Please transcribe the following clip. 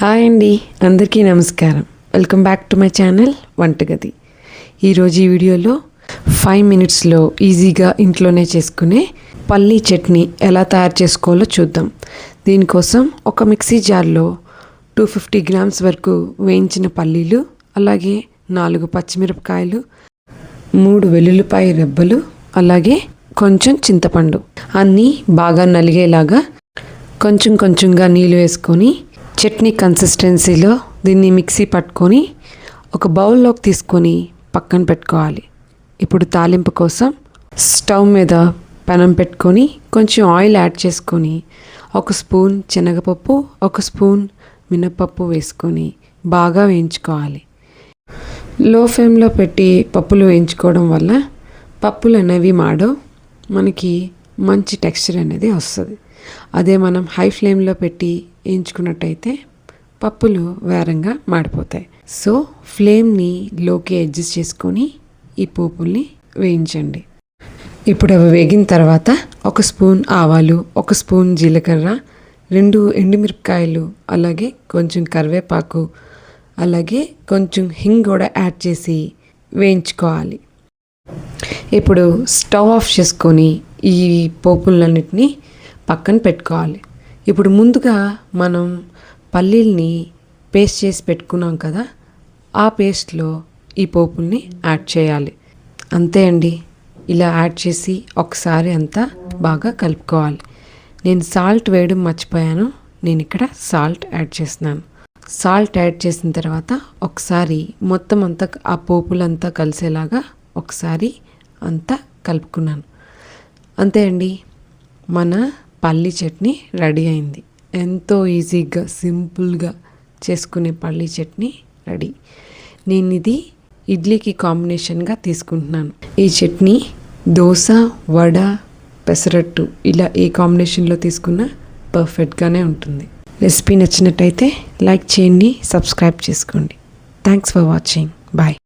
Hi అండి, అందరికీ నమస్కారం. Welcome back to my channel వంటగది. ఈరోజు ఈ వీడియోలో 5 మినిట్స్లో ఈజీగా ఇంట్లోనే చేసుకునే పల్లీ చట్నీ ఎలా తయారు చేసుకోవాలో చూద్దాం. దీనికోసం ఒక మిక్సీ జార్లో 250 గ్రామ్స్ వరకు వేయించిన పల్లీలు, అలాగే 4 పచ్చిమిరపకాయలు, 3 వెల్లుల్లిపాయ రెబ్బలు, అలాగే కొంచెం చింతపండు అన్నీ బాగా నలిగేలాగా కొంచెం కొంచెంగా నీళ్ళు వేసుకొని చట్నీ కన్సిస్టెన్సీలో దీన్ని మిక్సీ పట్టుకొని ఒక బౌల్లోకి తీసుకొని పక్కన పెట్టుకోవాలి. ఇప్పుడు తాలింపు కోసం స్టవ్ మీద పెనం పెట్టుకొని కొంచెం ఆయిల్ యాడ్ చేసుకొని 1 స్పూన్ శనగపప్పు, 1 స్పూన్ మినప్పప్పు వేసుకొని బాగా వేయించుకోవాలి. లో ఫ్లేమ్లో పెట్టి పప్పులు వేయించుకోవడం వల్ల పప్పులు అనేవి మాడవు, మనకి మంచి టెక్స్చర్ అనేది వస్తుంది. అదే మనం హై ఫ్లేమ్లో పెట్టి వేయించుకున్నట్టయితే పప్పులు వేరంగా మాడిపోతాయి. సో ఫ్లేమ్ని లోకి అడ్జస్ట్ చేసుకొని ఈ పోపుల్ని వేయించండి. ఇప్పుడు అవి వేగిన తర్వాత 1 స్పూన్ ఆవాలు, 1 స్పూన్ జీలకర్ర, 2 ఎండుమిరపకాయలు, అలాగే కొంచెం కరివేపాకు, అలాగే కొంచెం హింగ్ కూడా యాడ్ చేసి వేయించుకోవాలి. ఇప్పుడు స్టవ్ ఆఫ్ చేసుకొని ఈ పోపులన్నిటినీ పక్కన పెట్టుకోవాలి. ఇప్పుడు ముందుగా మనం పల్లీల్ని పేస్ట్ చేసి పెట్టుకున్నాం కదా, ఆ పేస్ట్లో ఈ పోపుల్ని యాడ్ చేయాలి. అంతే అండి, ఇలా యాడ్ చేసి ఒకసారి అంతా బాగా కలుపుకోవాలి. నేను సాల్ట్ వేయడం మర్చిపోయాను, నేను ఇక్కడ సాల్ట్ యాడ్ చేస్తున్నాను. సాల్ట్ యాడ్ చేసిన తర్వాత ఒకసారి మొత్తం అంతా ఆ పోపులంతా కలిసేలాగా ఒకసారి అంతా కలుపుకున్నాను. అంతే అండి, మన పల్లీ చట్నీ రెడీ అయింది. ఎంతో ఈజీగా సింపుల్గా చేసుకునే పల్లీ చట్నీ రెడీ. నేను ఇది ఇడ్లీకి కాంబినేషన్గా తీసుకుంటున్నాను. ఈ చట్నీ దోశ, వడ, పెసరట్టు ఇలా ఏ కాంబినేషన్లో తీసుకున్నా పర్ఫెక్ట్గానే ఉంటుంది. రెసిపీ నచ్చినట్టయితే లైక్ చేయండి, సబ్స్క్రైబ్ చేసుకోండి. Thanks for watching. బాయ్.